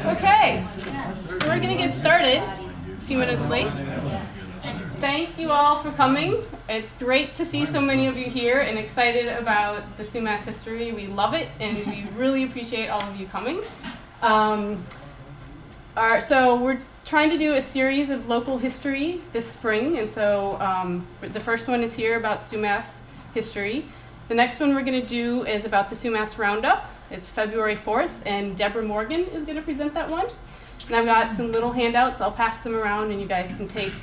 Okay, so we're going to get started a few minutes late. Thank you all for coming. It's great to see so many of you here and excited about the Sumas history. We love it and we really appreciate all of you coming. So we're trying to do a series of local history this spring, and so the first one is here about Sumas history. The next one we're going to do is about the Sumas Roundup. It's February 4th, and Deborah Morgan is going to present that one. And I've got some little handouts. I'll pass them around, and you guys can take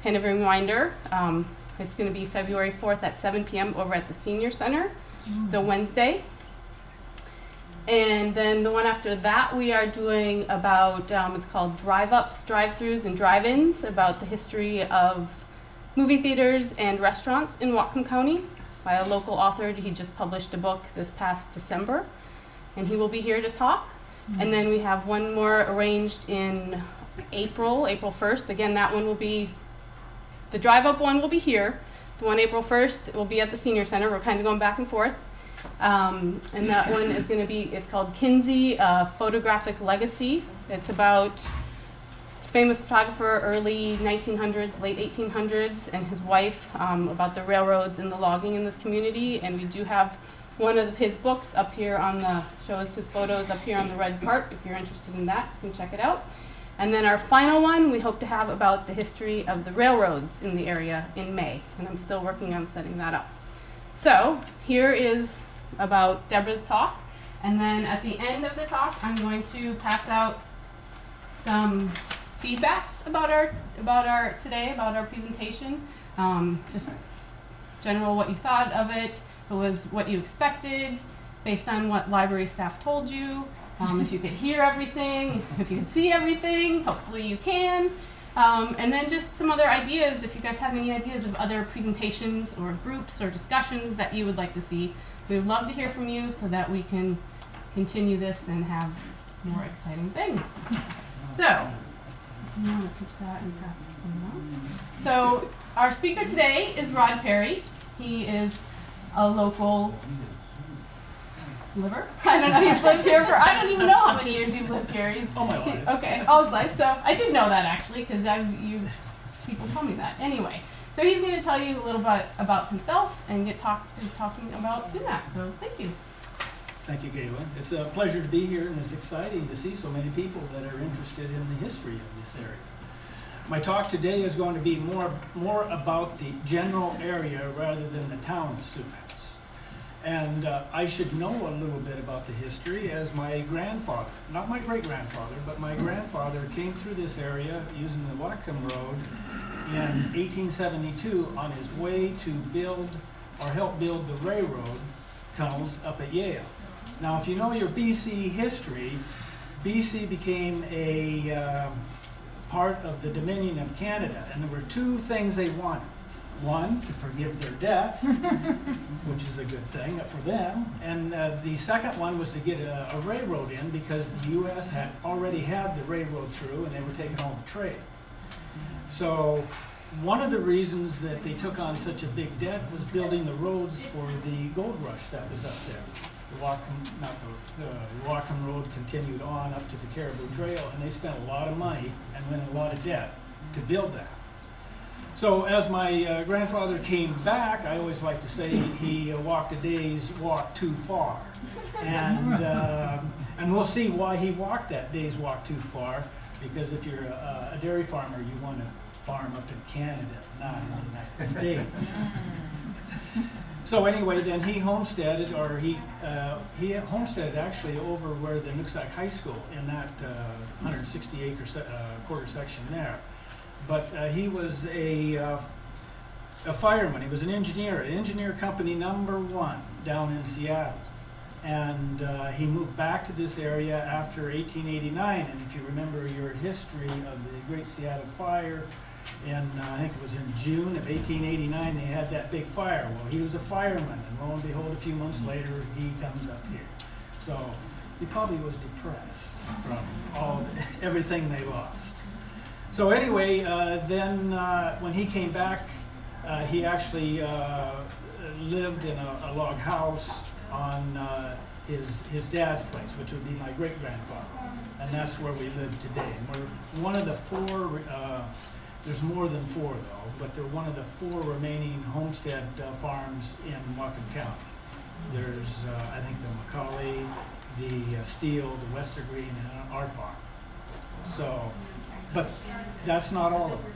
kind of a reminder. It's going to be February 4th at 7 p.m. over at the Senior Center. It's a Wednesday. And then the one after that, we are doing about, it's called Drive-Ups, Drive-Throughs, and Drive-Ins, about the history of movie theaters and restaurants in Whatcom County by a local author. He just published a book this past December, and he will be here to talk. And then we have one more arranged in April 1st. Again, that one will be, the Drive-Up one will be here. The one April 1st will be at the Senior Center. We're kind of going back and forth. And that one is going to be, it's called Kinsey, Photographic Legacy. It's about famous photographer, early 1900s, late 1800s, and his wife, about the railroads and the logging in this community. And we do have one of his books up here on the, shows his photos up here on the red cart. If you're interested in that, you can check it out. And then our final one, we hope to have about the history of the railroads in the area in May. And I'm still working on setting that up. So here is about Deborah's talk. And then at the end of the talk, I'm going to pass out some feedbacks about our presentation. Just general what you thought of it. If it was what you expected, based on what library staff told you. If you could hear everything, if you could see everything, hopefully you can. And then just some other ideas, if you guys have any ideas of other presentations or groups or discussions that you would like to see. We would love to hear from you so that we can continue this and have more exciting things. So, I'm going to take that and pass it on. So, our speaker today is Rod Perry. He is a local liver. I don't know, he's lived here for, I don't even know how many years you've lived here. All my life. Okay, all his life. So I did know that actually, because people told me that. Anyway, so he's going to tell you a little bit about himself and is talking about Sumas. So thank you. Thank you, Galen. It's a pleasure to be here, and it's exciting to see so many people that are interested in the history of this area. My talk today is going to be more about the general area rather than the town of Sumas. And I should know a little bit about the history, as my grandfather, not my great-grandfather, but my grandfather came through this area using the Whatcom Road in 1872 on his way to build or help build the railroad tunnels up at Yale. Now, if you know your BC history, BC became a part of the Dominion of Canada, and there were two things they wanted. One, to forgive their debt, which is a good thing for them, and the second one was to get a railroad in, because the U.S. had already had the railroad through and they were taking all the trade. So one of the reasons that they took on such a big debt was building the roads for the gold rush that was up there. The Whatcom Road continued on up to the Caribou Trail, and they spent a lot of money and went in a lot of debt to build that. So as my grandfather came back, I always like to say he walked a day's walk too far. And we'll see why he walked that day's walk too far, because if you're a dairy farmer, you want to farm up in Canada, not in the United States. So anyway, then he homesteaded, or he homesteaded actually over where the Nooksack High School, in that 160-acre quarter section there. But he was a fireman. He was an engineer company #1 down in Seattle. And he moved back to this area after 1889. And if you remember your history of the Great Seattle Fire, I think it was in June of 1889, they had that big fire. Well, he was a fireman, and lo and behold, a few months later, he comes up here. So he probably was depressed from everything they lost. So anyway, then when he came back, he actually lived in a log house on his dad's place, which would be my great-grandfather. and that's where we live today. And we're one of the four, there's more than four though, but they're one of the four remaining homestead farms in Whatcom County. There's, I think, the Macaulay, the Steele, the Westergreen, and our farm. So, but that's not all of them,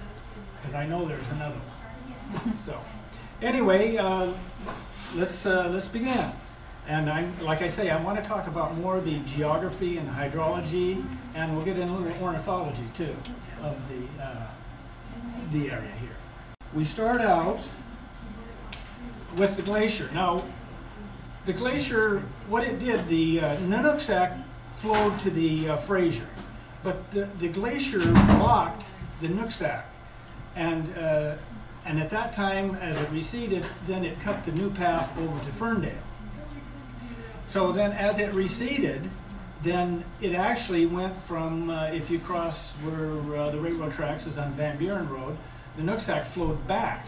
because I know there's another one. So, anyway, let's begin. And like I say, I want to talk about more of the geography and hydrology, and we'll get into a little ornithology too of the area here. We start out with the glacier. Now, the glacier, what it did, the Nunuksak flowed to the Fraser, but the glacier blocked the Nooksack, and at that time, as it receded, then it cut the new path over to Ferndale. So then, as it receded, then it actually went from, if you cross where the railroad tracks is on Van Buren Road, the Nooksack flowed back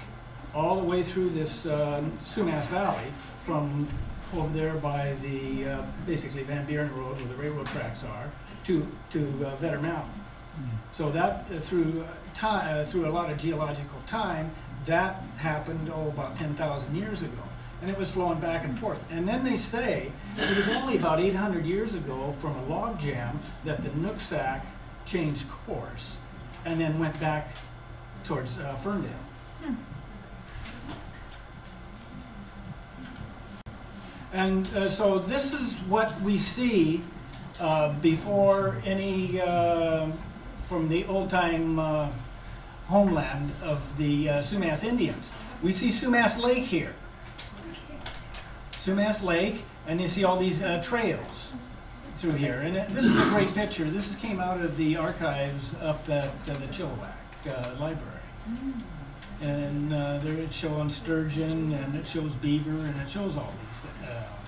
all the way through this Sumas Valley from over there by the basically Van Buren Road where the railroad tracks are to Vetter Mountain. So that through a lot of geological time, that happened about 10,000 years ago, and it was flowing back and forth. And then they say it was only about 800 years ago from a log jam that the Nooksack changed course and then went back towards Ferndale. And so this is what we see before any, from the old-time homeland of the Sumas Indians. We see Sumas Lake here. Sumas Lake, and you see all these trails through here. And this is a great picture. This came out of the archives up at the Chilliwack Library. And there it's showing sturgeon, and it shows beaver, and it shows all these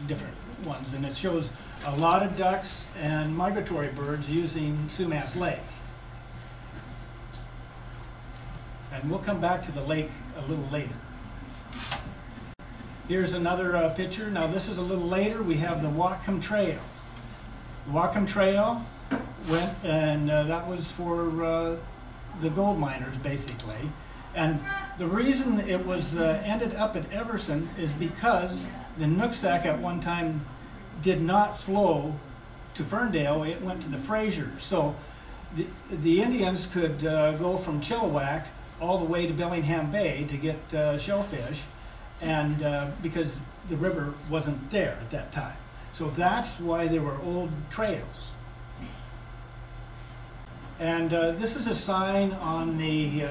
different ones. And it shows a lot of ducks and migratory birds using Sumas Lake. And we'll come back to the lake a little later. Here's another picture. Now this is a little later. We have the Whatcom Trail. The Whatcom Trail went, and that was for the gold miners, basically. And the reason it was ended up at Everson is because the Nooksack at one time did not flow to Ferndale. It went to the Fraser. So the Indians could go from Chilliwack all the way to Bellingham Bay to get shellfish, and because the river wasn't there at that time. So that's why there were old trails. And this is a sign on the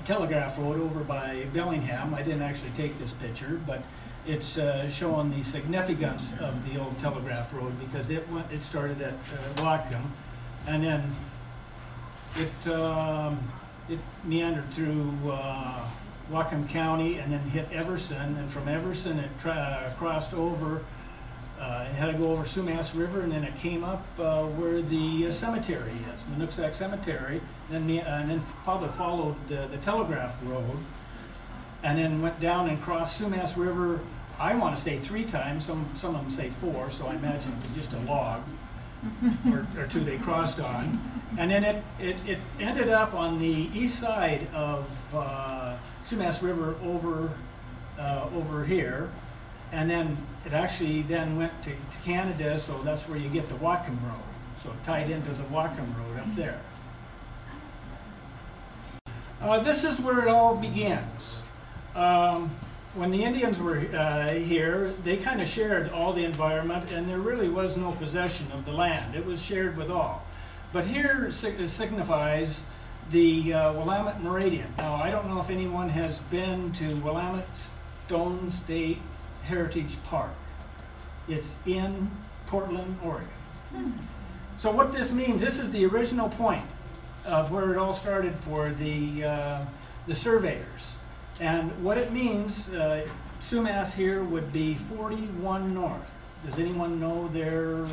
Telegraph Road over by Bellingham. I didn't actually take this picture, but it's showing the significance of the old Telegraph Road, because it started at Whatcom, and then it meandered through Whatcom County and then hit Everson, and from Everson it crossed over, it had to go over Sumas River, and then it came up where the cemetery is, the Nooksack Cemetery, and then probably followed the Telegraph Road, and then went down and crossed Sumas River, I want to say 3 times, some of them say 4, so I imagine it was just a log or 2 they crossed on. And then it ended up on the east side of Sumas River over here, and then it actually then went to Canada, so that's where you get the Whatcom Road. So it tied into the Whatcom Road up there. This is where it all begins. When the Indians were here, they kind of shared all the environment, and there really was no possession of the land. It was shared with all. But here signifies the Willamette Meridian. Now, I don't know if anyone has been to Willamette Stone State Heritage Park. It's in Portland, Oregon. So what this means, this is the original point of where it all started for the surveyors. And what it means, Sumas here would be 41 north. Does anyone know their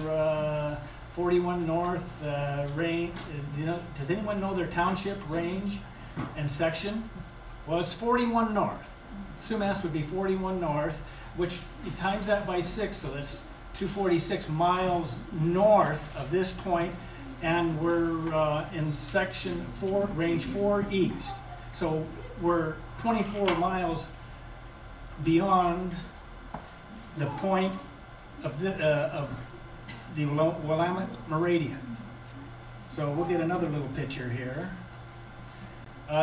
41 north range? Does anyone know their township range and section? Well, it's 41 north. Sumas would be 41 north, which you times that by 6, so that's 246 miles north of this point. and we're in section 4, range 4 east. So we're 24 miles beyond the point of the Willamette Meridian. So we'll get another little picture here.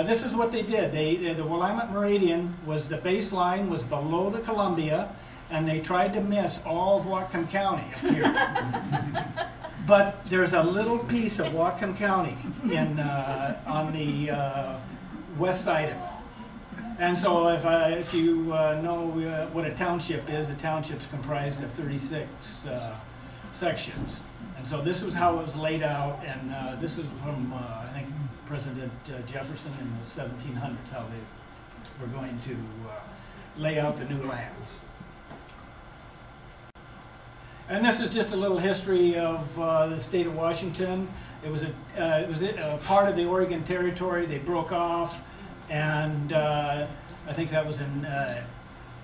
This is what they did. The Willamette Meridian was, the baseline was below the Columbia, and they tried to miss all of Whatcom County up here. But there's a little piece of Whatcom County on the west side of it. And so if you know what a township is, a township's comprised of 36 sections. And so this was how it was laid out, and this was from, I think, President Jefferson in the 1700s, how they were going to lay out the new lands. And this is just a little history of the state of Washington. It was a part of the Oregon Territory. They broke off, and I think that was in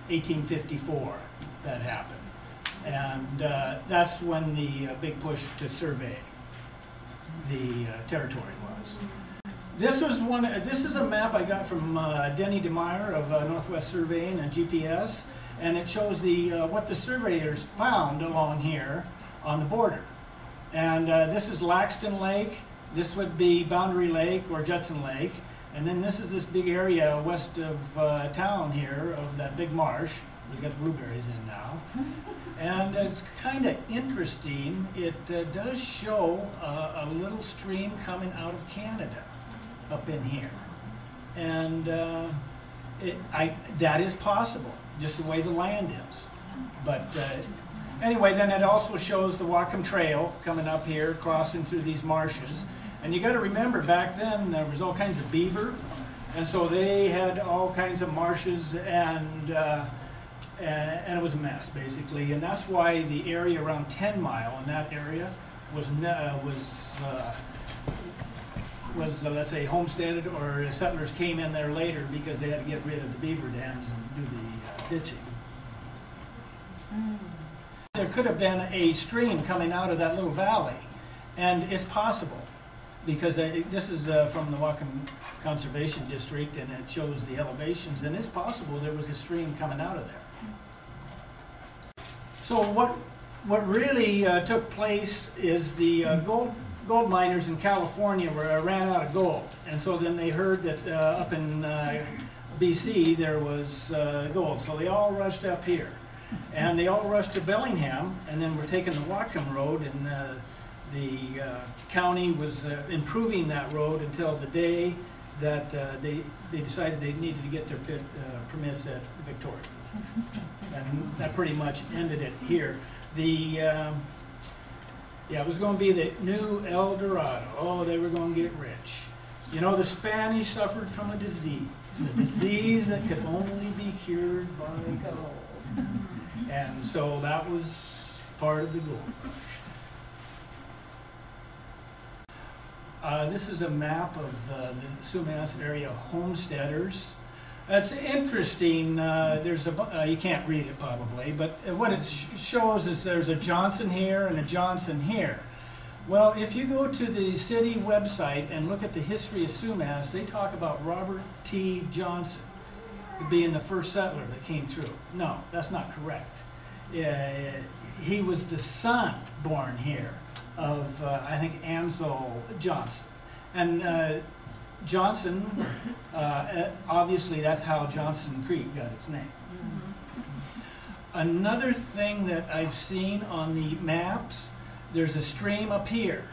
1854 that happened. And that's when the big push to survey the territory was. This is a map I got from Denny DeMeyer of Northwest Surveying and GPS, and it shows what the surveyors found along here on the border. And this is Laxton Lake. This would be Boundary Lake or Judson Lake. And then this is this big area west of town here of that big marsh. We've got blueberries in now. And it's kind of interesting. It does show a little stream coming out of Canada up in here. And that is possible, just the way the land is. But anyway, then it also shows the Whatcom Trail coming up here, crossing through these marshes. And you got to remember, back then there was all kinds of beaver, and so they had all kinds of marshes, and it was a mess basically. And that's why the area around 10 Mile in that area was let's say homesteaded, or settlers came in there later because they had to get rid of the beaver dams and do the ditching. There could have been a stream coming out of that little valley, and it's possible, because this is from the Whatcom Conservation District, and it shows the elevations, and it's possible there was a stream coming out of there. So what really took place is the gold miners in California ran out of gold, and so then they heard that up in BC there was gold, so they all rushed up here, and they all rushed to Bellingham, and then we're taking the Whatcom Road, and the county was improving that road until the day that they decided they needed to get their permits at Victoria, and that pretty much ended it here. Yeah, it was going to be the new El Dorado. Oh, they were going to get rich. You know, the Spanish suffered from a disease that could only be cured by gold. And so that was part of the gold rush. This is a map of the Sumas area homesteaders. It's interesting. There's you can't read it probably, but what it shows is there's a Johnson here and a Johnson here. Well, if you go to the city website and look at the history of Sumas, they talk about Robert T. Johnson being the first settler that came through. No, that's not correct. He was the son born here of, I think, Ansel Johnson. And Johnson, obviously that's how Johnson Creek got its name. Another thing that I've seen on the maps, there's a stream up here.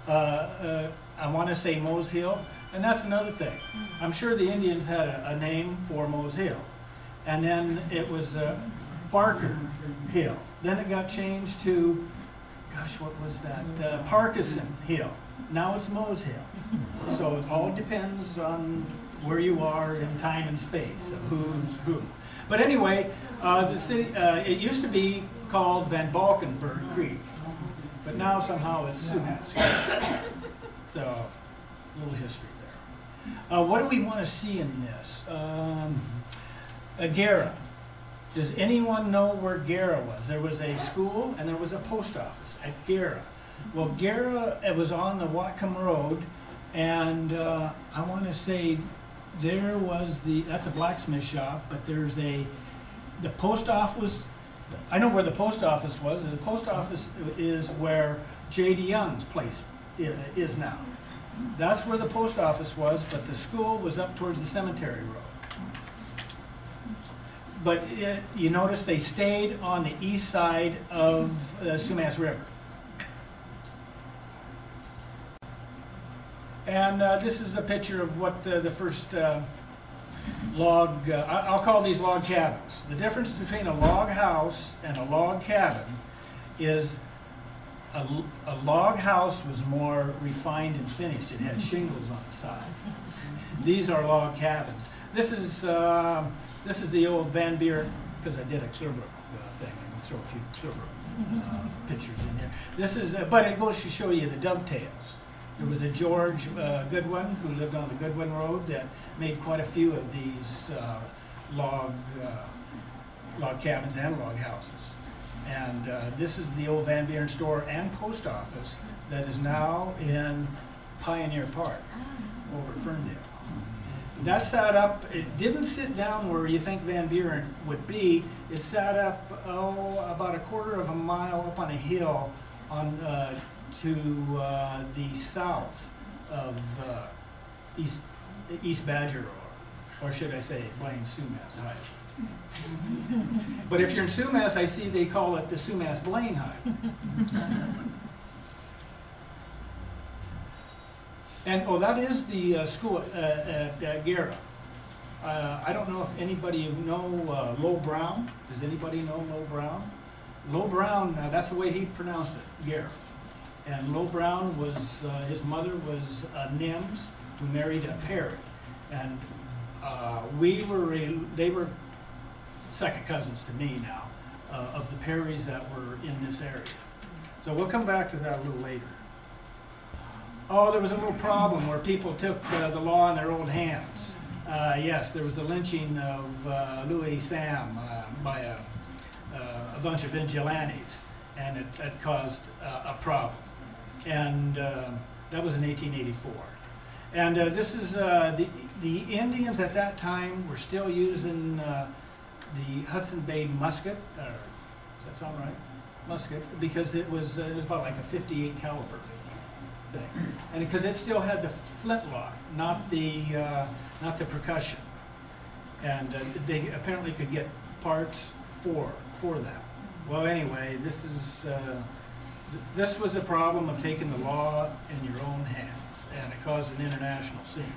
I want to say Mose Hill, and that's another thing. I'm sure the Indians had a name for Mose Hill, and then it was Barker Hill. Then it got changed to, gosh, what was that? Parkinson Hill. Now it's Mose Hill. So it all depends on where you are in time and space, of who's who. But anyway, the city, it used to be called Van Valkenburg Creek, but now somehow it's Sumas Creek. So, a little history there. What do we want to see in this? Gara. Does anyone know where Gara was? There was a school and there was a post office at Gara. Well, Gera, it was on the Whatcom Road, and I want to say there was that's a blacksmith shop, but there's the post office. I know where the post office was. The post office is where J.D. Young's place is now. That's where the post office was, but the school was up towards the cemetery road. But you notice they stayed on the east side of the Sumas River. And this is a picture of what the first log, I'll call these log cabins. The difference between a log house and a log cabin is a log house was more refined and finished. It had shingles on the side. These are log cabins. This is the old Van Buren, because I did a Clearbrook thing. I'm going to throw a few Clearbrook pictures in here. This is, but it goes to show you the dovetails. There was a George Goodwin who lived on the Goodwin Road that made quite a few of these log cabins and log houses. And this is the old Van Buren store and post office that is now in Pioneer Park over at Ferndale. That sat up, it didn't sit down where you think Van Buren would be. It sat up, about a quarter of a mile up on a hill on to the south of East Badger, or should I say Blaine Sumas Highway. But if you're in Sumas, I see they call it the Sumas Blaine Highway. And that is the school at Gera. I don't know if anybody know Low Brown. Does anybody know Low Brown? Low Brown, that's the way he pronounced it, Gera. And Low Brown was, his mother was Nims, who married a Perry. And they were second cousins to me now, of the Perrys that were in this area. So we'll come back to that a little later. Oh, there was a little problem where people took the law in their own hands. Yes, there was the lynching of Louis Sam by a bunch of vigilantes, and it caused a problem. And that was in 1884. And this is the Indians at that time were still using the Hudson Bay musket. Does that sound right? Musket, because it was about like a 58 caliber thing, and because it still had the flintlock, not the percussion, and they apparently could get parts for that. Well, anyway, this was a problem of taking the law in your own hands, and it caused an international scene.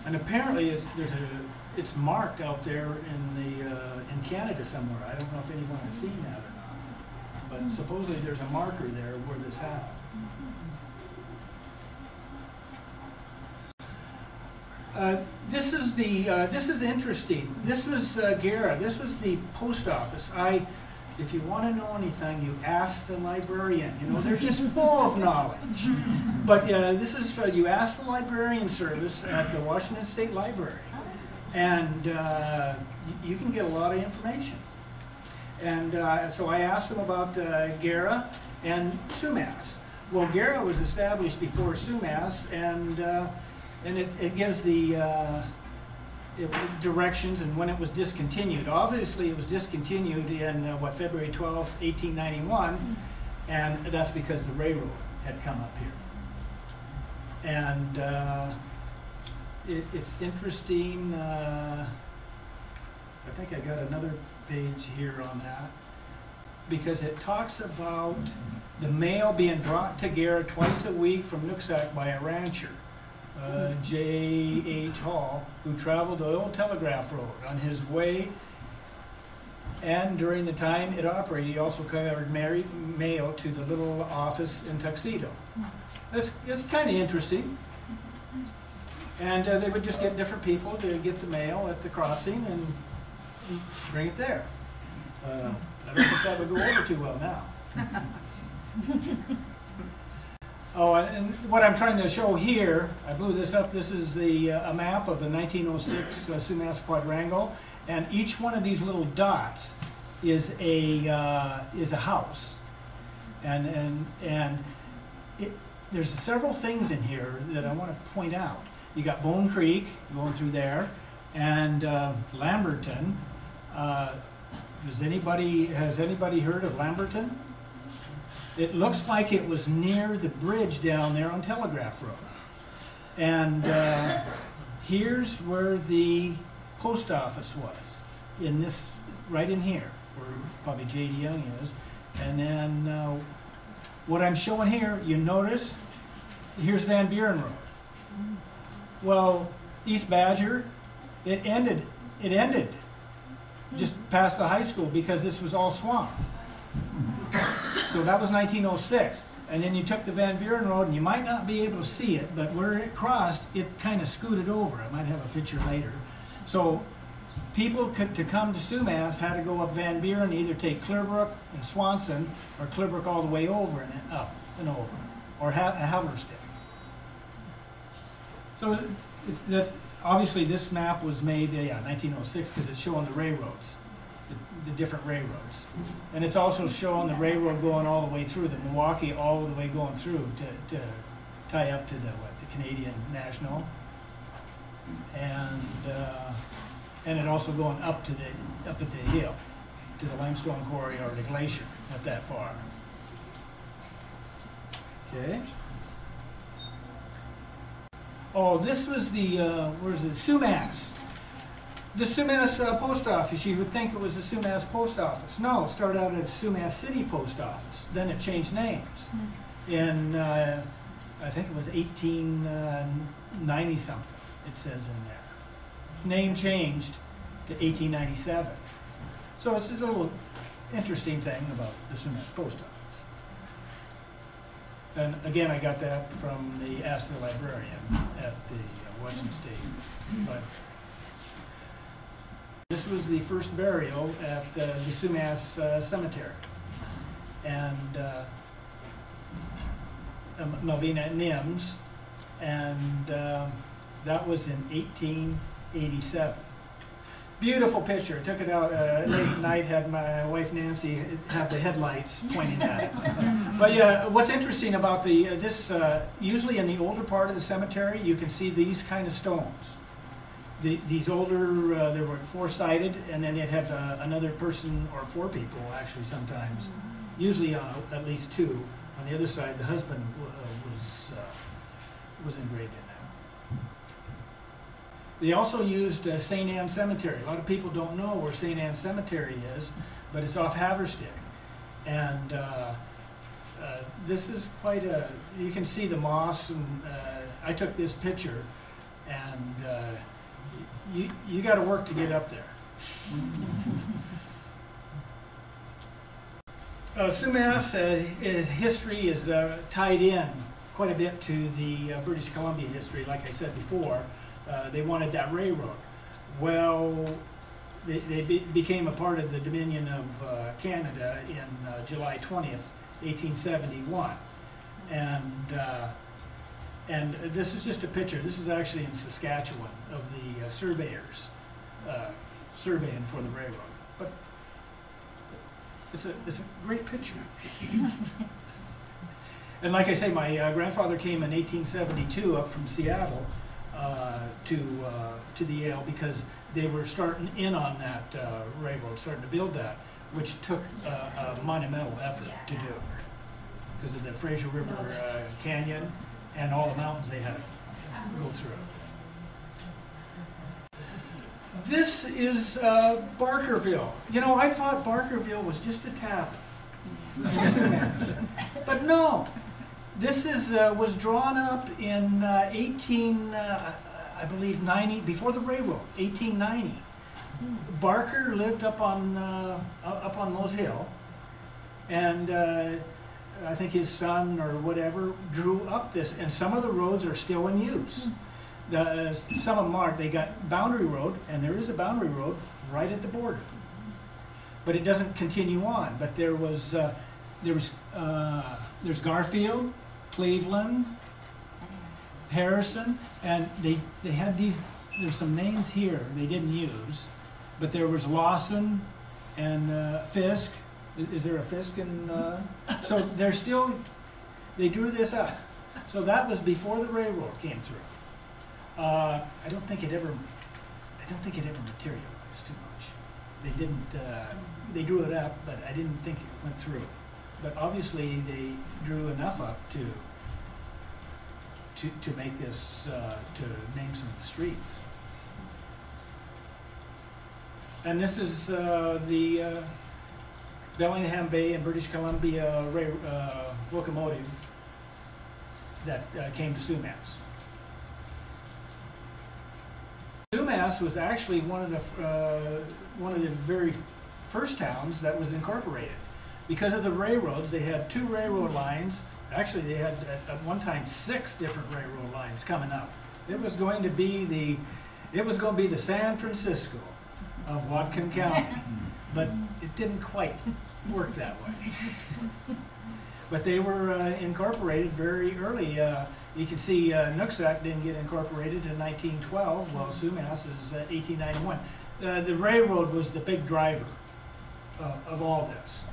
And apparently, it's marked out there in Canada somewhere. I don't know if anyone has seen that or not, but supposedly there's a marker there where this happened. This is interesting. This was Gera. This was the post office. If you want to know anything, you ask the librarian. You know, they're just full of knowledge. But this is you ask the librarian service at the Washington State Library, and you can get a lot of information. And so I asked them about Gera and Sumas. Well, Gera was established before Sumas, and it gives the directions and when it was discontinued. Obviously, it was discontinued in February 12th, 1891, and that's because the railroad had come up here. And it's interesting. I think I got another page here on that, because it talks about the mail being brought to Gera twice a week from Nooksack by a rancher, J.H. Hall, who traveled the old telegraph road. On his way and during the time it operated, he also carried mail to the little office in Tuxedo. It's kind of interesting. And they would just get different people to get the mail at the crossing and bring it there. I don't think that would go over too well now. Oh, and what I'm trying to show here, I blew this up. This is a map of the 1906 Sumas Quadrangle, and each one of these little dots is a house. And there's several things in here that I want to point out. You got Bone Creek going through there, and Lamberton. Has anybody heard of Lamberton? It looks like it was near the bridge down there on Telegraph Road. And here's where the post office was, in this, right in here, where probably J.D. Young is. And then what I'm showing here, you notice, here's Van Buren Road. Well, East Badger, it ended just past the high school because this was all swamp. So that was 1906. And then you took the Van Buren Road, and you might not be able to see it, but where it crossed, it kind of scooted over. I might have a picture later. So people to come to Sumas had to go up Van Buren, either take Clearbrook and Swanson, or Clearbrook all the way over and then up and over, or Haverstick. So obviously this map was made, 1906, because it's showing the railroads, the different railroads. And it's also showing the railroad going all the way through, the Milwaukee all the way going through to tie up to the Canadian National. And it also going up at the hill, to the limestone quarry or the glacier, not that far. Okay. Oh, this was the, where's it, Sumas. The Sumas post office, you would think it was the Sumas post office. No, it started out as Sumas City Post Office. Then it changed names. In, I think it was 1890 something, it says in there. Name changed to 1897. So it's just a little interesting thing about the Sumas post office. And again, I got that from the Ask the Librarian at the Washington State Library. This was the first burial at the Sumas Cemetery. And Melvina Nims, and that was in 1887. Beautiful picture. I took it out late at night, had my wife Nancy have the headlights pointing at it. But yeah, what's interesting about this, usually in the older part of the cemetery, you can see these kind of stones. These older, they were four-sided, and then you'd have another person, or four people actually sometimes, usually at least two. On the other side, the husband was engraved in that. They also used St. Anne Cemetery. A lot of people don't know where St. Anne Cemetery is, but it's off Haverstick. And this is quite you can see the moss, and I took this picture, and you got to work to get up there. Sumas, his history is tied in quite a bit to the British Columbia history, like I said before. They wanted that railroad. Well, they became a part of the Dominion of Canada in July 20th, 1871. And this is just a picture. This is actually in Saskatchewan of the surveyors surveying for the railroad. But it's a great picture. And like I say, my grandfather came in 1872 up from Seattle to the Yale because they were starting in on that railroad, starting to build that, which took a monumental effort to do because of the Fraser River Canyon and all the mountains they had to go through. This is Barkerville. You know, I thought Barkerville was just a tavern. But no, this was drawn up in I believe 90, before the railroad, 1890. Barker lived up on Mose Hill, and I think his son or whatever drew up this, and some of the roads are still in use. Some of them aren't. They got boundary road, and there is a boundary road right at the border, but it doesn't continue on. But there's Garfield, Cleveland, Harrison, and they had these. There's some names here they didn't use, but there was Lawson and Fisk Is there a Fisk in, so they're still, they drew this up. So that was before the railroad came through. I don't think it ever materialized too much. They didn't, they drew it up, but I didn't think it went through. But obviously they drew enough up to make this, to name some of the streets. And this is the Bellingham Bay in British Columbia locomotive that came to Sumas. Sumas was actually one of the very first towns that was incorporated. Because of the railroads, they had 2 railroad lines. Actually, they had at one time 6 different railroad lines coming up. It was going to be the San Francisco of Whatcom County, but it didn't quite work that way. But they were incorporated very early. You can see Nooksack didn't get incorporated in 1912, while Sumas is 1891. The railroad was the big driver of all this.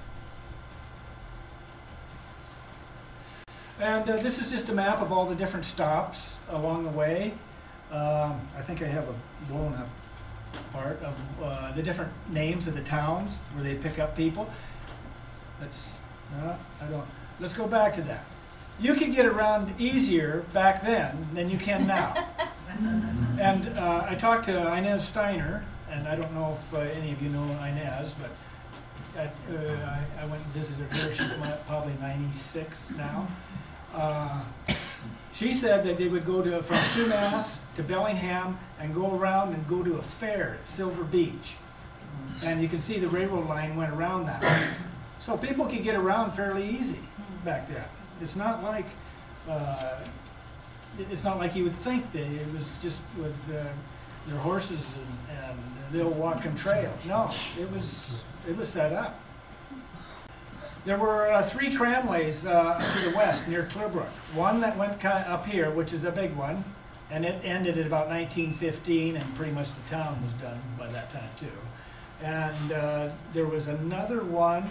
And this is just a map of all the different stops along the way. I think I have a blown up part of the different names of the towns where they pick up people. Let's go back to that. You could get around easier back then than you can now. And I talked to Inez Steiner, and I don't know if any of you know Inez, but I went and visited her. She's probably 96 now. She said that they would go from Sumas to Bellingham and go around and go to a fair at Silver Beach. And you can see the railroad line went around that. So people could get around fairly easy back then. It's not like you would think that it was just with their horses and the old walking trail. No, it was set up. There were 3 tramways to the west near Clearbrook. One that went up here, which is a big one, and it ended at about 1915, and pretty much the town was done by that time too. And there was another one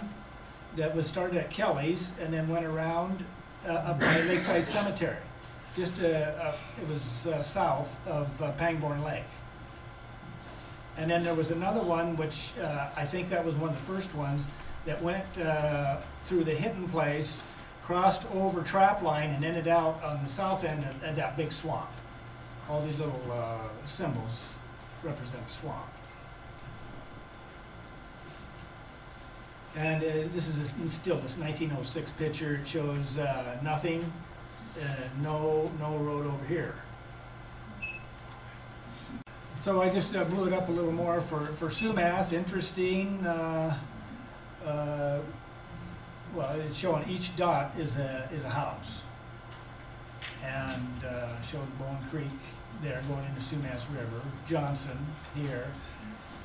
that was started at Kelly's and then went around up by Lakeside Cemetery. Just it was south of Pangbourne Lake. And then there was another one, which I think that was one of the first ones, that went through the Hinton place, crossed over trap line, and ended out on the south end of that big swamp. All these little symbols represent a swamp. And this is still this 1906 picture. It shows nothing, no road over here. So I just blew it up a little more for Sumas. Interesting. Well, it's showing each dot is a house, and showing Bone Creek there going into Sumas River, Johnson here,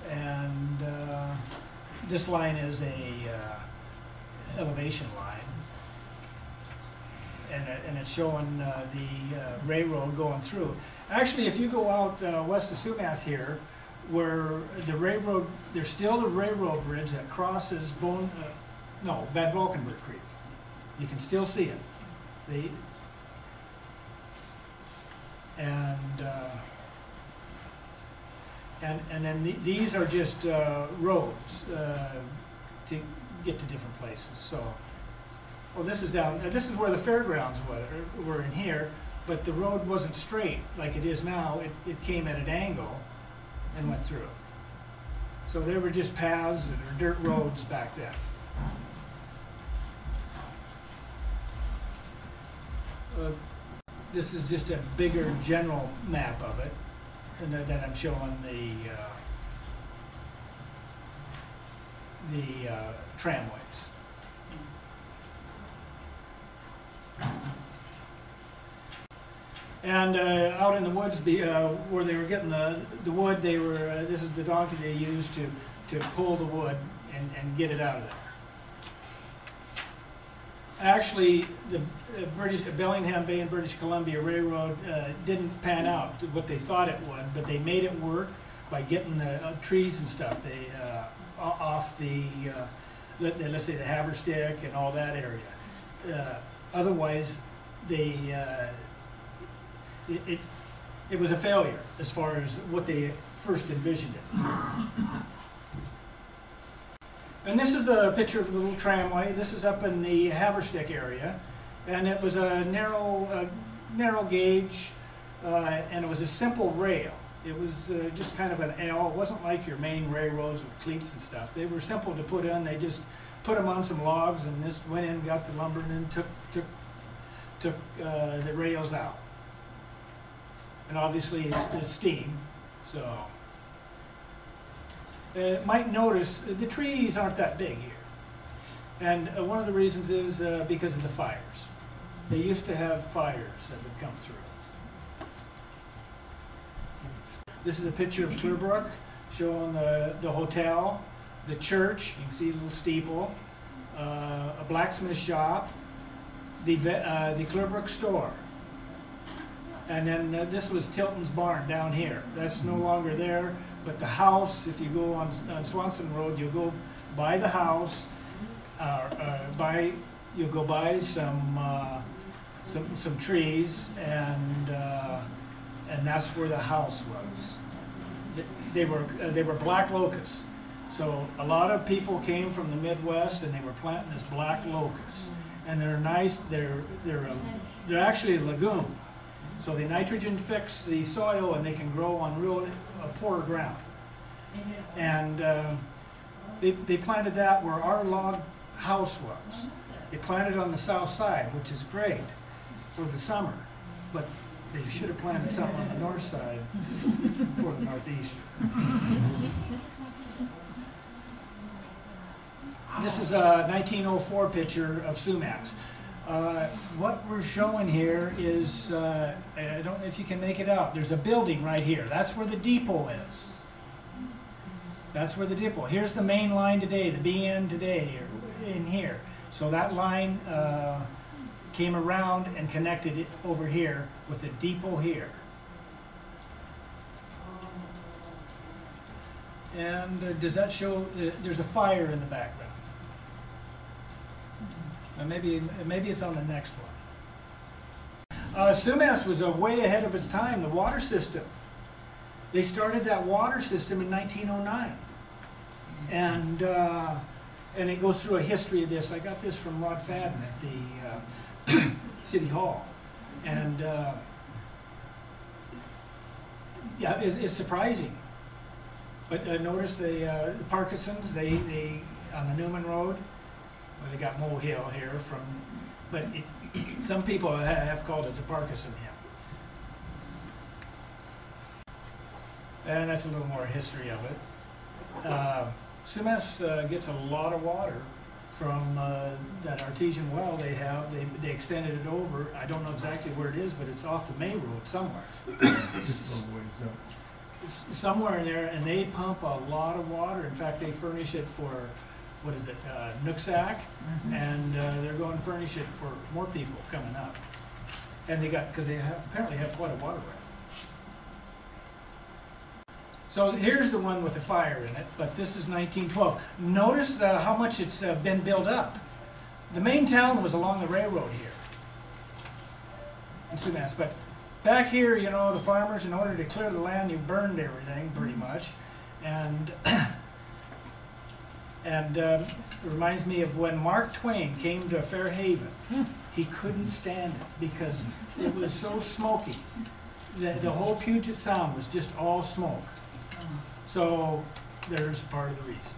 and this line is a elevation line, and it's showing the railroad going through. Actually, if you go out west of Sumas here, where the railroad, there's still a railroad bridge that crosses Van Valkenburg Creek. You can still see it. And then these are just roads to get to different places. So, well, this is down. This is where the fairgrounds were in here, but the road wasn't straight like it is now. It came at an angle and went through. So they were just paths or dirt roads back then. This is just a bigger general map of it, and then I'm showing the tramways. And out in the woods, where they were getting the wood, this is the donkey they used to pull the wood and get it out of there. Actually, the Bellingham Bay and British Columbia Railroad didn't pan out to what they thought it would, but they made it work by getting the trees and stuff off the let's say the Haverstick and all that area. Otherwise, it was a failure as far as what they first envisioned it. And this is the picture of the little tramway. This is up in the Haverstick area, and it was a narrow gauge, and it was a simple rail. It was just kind of an L. It wasn't like your main railroads with cleats and stuff. They were simple to put in. They just put them on some logs and just went in, got the lumber, and then took the rails out. And obviously it's steam, so. Might notice the trees aren't that big here. And one of the reasons is because of the fires. They used to have fires that would come through. This is a picture of Clearbrook showing the hotel, the church, you can see a little steeple, a blacksmith shop, the Clearbrook store. And then this was Tilton's barn down here. That's no longer there, but the house, if you go on Swanson Road, you'll go by the house, you'll go by some trees, and that's where the house was. They were black locusts. So a lot of people came from the Midwest, and they were planting this black locust. And they're nice. They're actually a legume. So they nitrogen fix the soil, and they can grow on real poor ground. And they planted that where our log house was. They planted on the south side, which is great for the summer, but they should have planted something on the north side for the northeast. This is a 1904 picture of Sumas. What we're showing here is, I don't know if you can make it out, there's a building right here. That's where the depot is. That's where the depot. Here's the main line today, the BN today, in here. So that line came around and connected it over here with the depot here. And does that show, there's a fire in the background? Maybe it's on the next one. Sumas was way ahead of its time, the water system. They started that water system in 1909. And it goes through a history of this. I got this from Rod Fadden at the City Hall. And yeah, it's surprising. But notice the Parkinsons, they on the Newman Road, well, they got Moe Hill here from, but some people have called it the Parkinson Hill. And that's a little more history of it. Sumas gets a lot of water from that artesian well they have. They extended it over. I don't know exactly where it is, but it's off the main road somewhere. Somewhere in there, and they pump a lot of water. In fact, they furnish it for, what is it, Nooksack, and they're going to furnish it for more people coming up. And they got, because they apparently have quite a water right. So here's the one with the fire in it, but this is 1912. Notice how much it's been built up. The main town was along the railroad here in Sumas, but back here, you know, the farmers, in order to clear the land, you burned everything pretty much, and it reminds me of when Mark Twain came to Fairhaven. He couldn't stand it because it was so smoky. The whole Puget Sound was just all smoke. So there's part of the reason.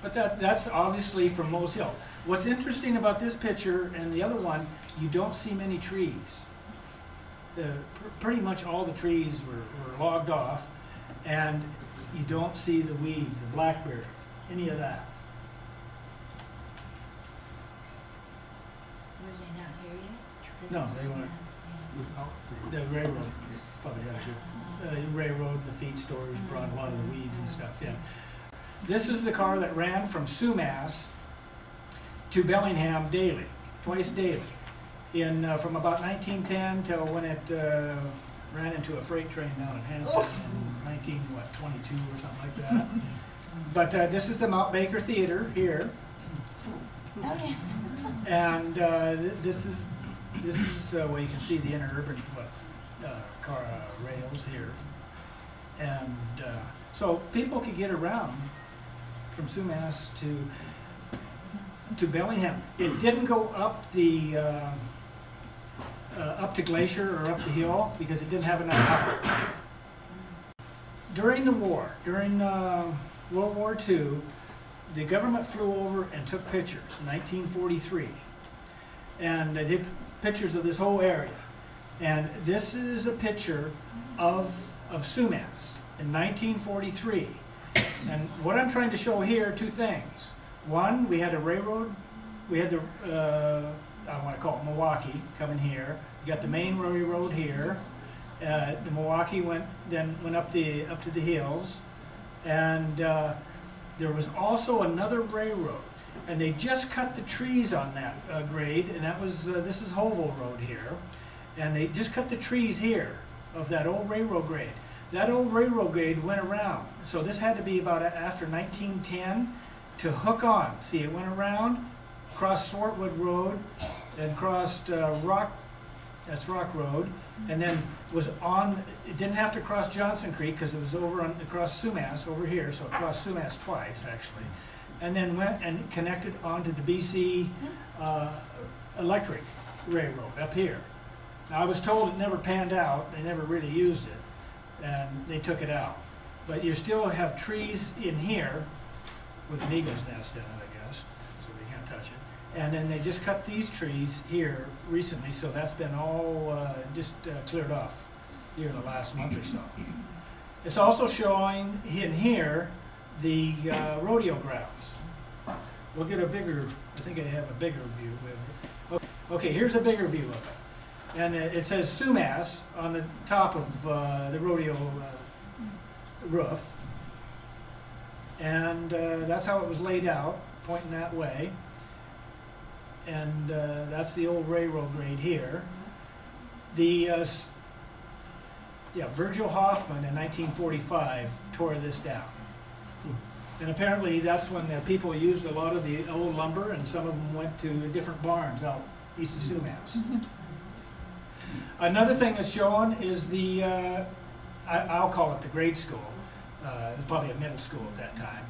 But that's obviously from Moe's Hill. What's interesting about this picture and the other one, you don't see many trees. Pretty much all the trees were logged off, and you don't see the weeds, the blackberries, any of that. Were they not here yet? No, they weren't. The railroad probably had a good. The railroad, the feed stores brought a lot of the weeds and stuff in. This is the car that ran from Sumas to Bellingham daily, twice daily, from about 1910 till when it ran into a freight train down in Hampton in 1922 or something like that. But this is the Mount Baker Theater here, Oh, yes. and this is where you can see the interurban car rails here, and so people could get around from Sumas to Bellingham. It didn't go up the up to Glacier or up the hill because it didn't have enough power. During the war, during World War II, the government flew over and took pictures in 1943. And they did pictures of this whole area. And this is a picture of Sumas in 1943. And what I'm trying to show here are two things. One, we had a railroad, we had the, I want to call it Milwaukee, coming here. You got the main railroad here. The Milwaukee went up to the hills, and there was also another railroad, and they just cut the trees on that grade, and that was this is Hovel Road here, and they just cut the trees here of that old railroad grade. That old railroad grade went around, so this had to be about after 1910 to hook on. See, it went around, crossed Swartwood Road, and crossed that's Rock Road, and then was on, it didn't have to cross Johnson Creek because it was over on, across Sumas over here, so it crossed Sumas twice actually, and then went and connected onto the BC Electric Railroad up here. Now I was told it never panned out, they never really used it, and they took it out. But you still have trees in here with an eagle's nest in it, I guess, so they can't touch it. And then they just cut these trees here recently, so that's been all just cleared off here in the last month or so. It's also showing in here the rodeo grounds. We'll get a bigger, I think I have a bigger view with it. Okay, here's a bigger view of it. And it says Sumas on the top of the rodeo roof. And that's how it was laid out, pointing that way. And that's the old railroad grade here. The Virgil Hoffman in 1945 tore this down. And apparently that's when the people used a lot of the old lumber, and some of them went to different barns out east of Sumas. Another thing that's shown is the, I'll call it the grade school. It was probably a middle school at that time.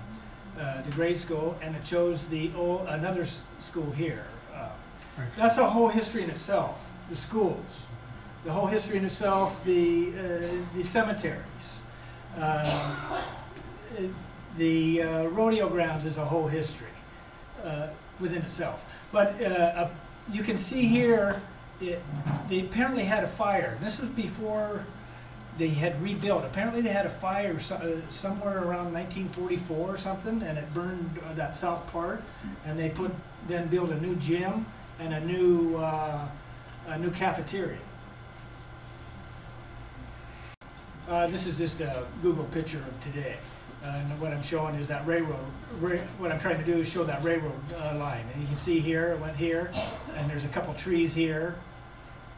The grade school, and it shows the old, another school here. That's a whole history in itself. The schools, the whole history in itself. The cemeteries, the rodeo grounds is a whole history within itself. But you can see here, they apparently had a fire. This was before they had rebuilt. Apparently they had a fire somewhere around 1944 or something, and it burned that south part, and they then built a new gym and a new cafeteria. This is just a Google picture of today. And what I'm showing is that railroad, what I'm trying to do is show that railroad line. And you can see here, it went here, and there's a couple trees here,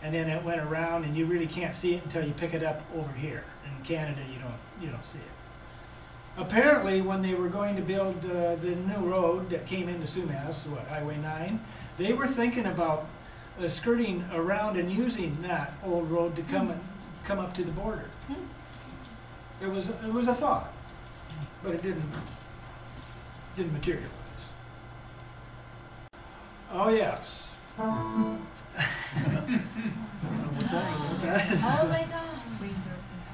and then it went around, and you really can't see it until you pick it up over here. In Canada, you don't see it. Apparently, when they were going to build the new road that came into Sumas, Highway 9, they were thinking about skirting around and using that old road to come up to the border. It was a thought, but it didn't materialize. Oh yes. What's that? Oh my gosh.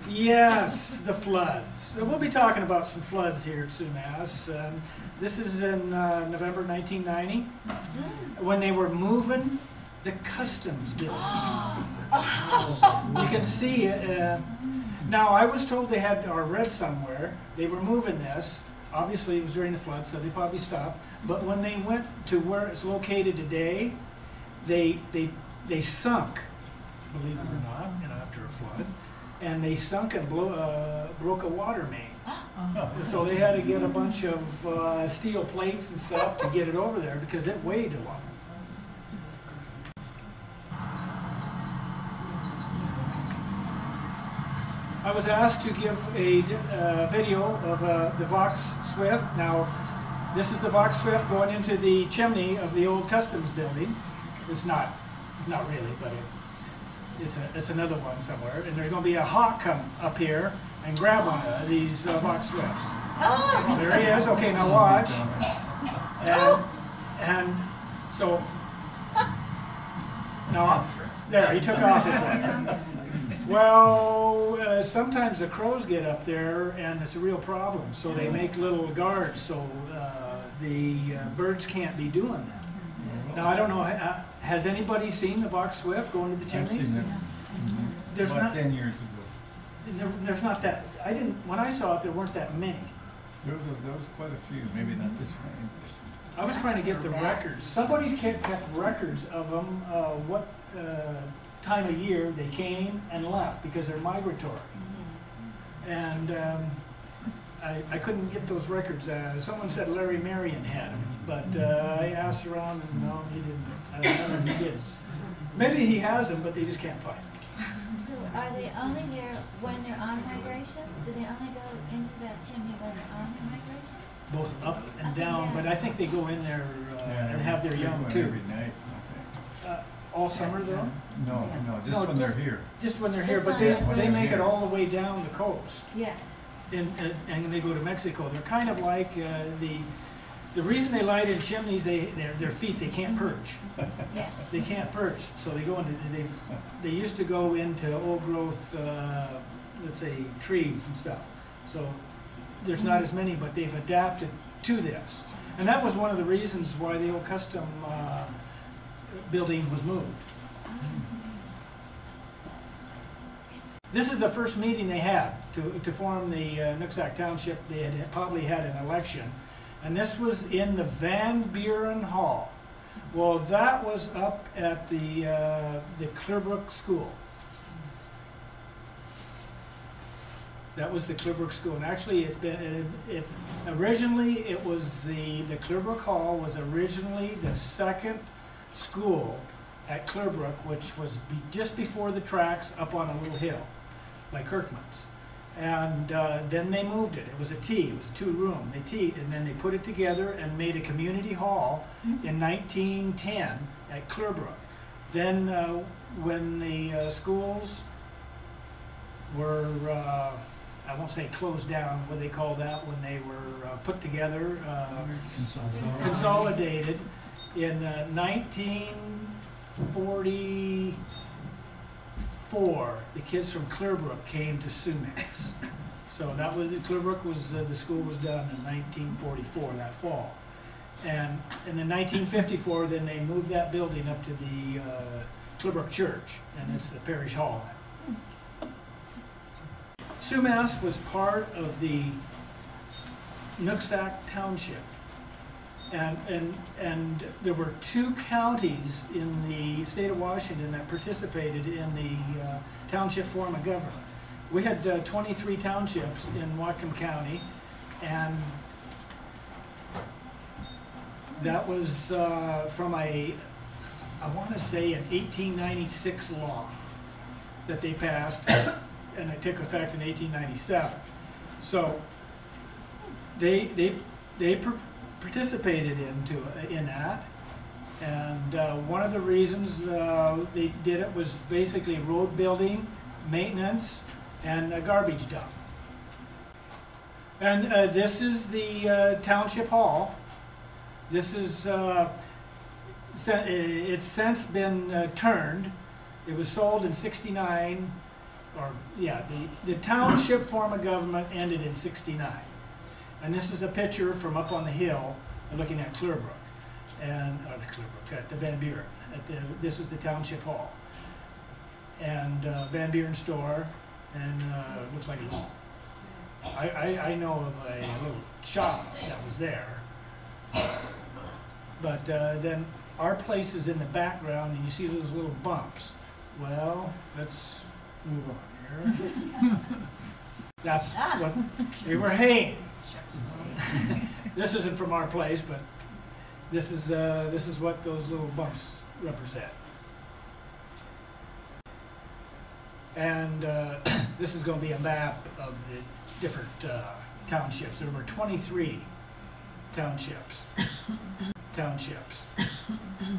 Yes, the floods. So we'll be talking about some floods here at Sumas. This is in November 1990, when they were moving the customs building. You can see it. Now, I was told they had, or read somewhere, they were moving this. Obviously, it was during the flood, so they probably stopped. But when they went to where it's located today, they sunk, believe it or not, after a flood. And they sunk and broke a water main. So they had to get a bunch of steel plates and stuff to get it over there because it weighed a lot. I was asked to give a video of the Vox Swift. Now, this is the Vox Swift going into the chimney of the old customs building. It's not really, but it's another one somewhere. And there's going to be a hawk come up here and grab one of these Vox Swifts. Oh! There he is. Okay, now watch. And so now there he took off his one. Well, sometimes the crows get up there, and it's a real problem. So they make little guards so the birds can't be doing that. Now I don't know. Has anybody seen the Vox Swift going to the chimneys? I've seen it. There's About not. 10 years ago. There's not that. I didn't. When I saw it, there weren't that many. There was quite a few, maybe not this many. I was trying to get the records. Somebody kept records of them. What time of year they came and left because they're migratory. And I couldn't get those records. Someone said Larry Marion had them, but I asked around and no, he didn't. I don't know if he did. Maybe he has them, but they just can't find them. So are they only there when they're on migration? Do they only go into that chimney when they're on their migration? Both up and down, but I think they go in there and have their young too. Every night. All summer though? No, just No, when they're here. Just when they're here, Just but on they migration. make it all the way down the coast. Yeah. And they go to Mexico. They're kind of like the reason they light in chimneys. Their feet they can't perch. Yeah. They can't perch, so they go into they used to go into old growth, let's say trees and stuff. So there's not as many, but they've adapted to this, and that was one of the reasons why the old custom building was moved. This is the first meeting they had to form the Nooksack Township. They had probably had an election, and this was in the Van Buren Hall. Well, that was up at the Clearbrook School. That was the Clearbrook School, and actually, originally it was the Clearbrook Hall was originally the second school at Clearbrook, which was just before the tracks up on a little hill by Kirkman's. And then they moved it. It was a T. It was a two-room. They T'd, and then they put it together and made a community hall in 1910 at Clearbrook. Then when the schools were, I won't say closed down, what they call that, when they were put together, consolidated in 1944, the kids from Clearbrook came to Sumas. So that was Clearbrook was the school was done in 1944 that fall, and in 1954 then they moved that building up to the Clearbrook Church, and it's the parish hall. Sumas was part of the Nooksack Township. And there were 2 counties in the state of Washington that participated in the township form of government. We had 23 townships in Whatcom County, and that was from I want to say an 1896 law that they passed, and it took effect in 1897. So they participated in that, and one of the reasons they did it was basically road building, maintenance, and a garbage dump. And this is the township hall. This is it's since been turned. It was sold in '69, or yeah, the township form of government ended in '69. And this is a picture from up on the hill looking at Clearbrook, and at the Van Buren. This is the township hall, and Van Buren store, and looks like a little. I know of a little shop that was there, but then our place is in the background, and you see those little bumps. Well, let's move on here. That's what we were haying. This isn't from our place, but this is what those little bumps represent. And this is going to be a map of the different townships. There were 23 townships.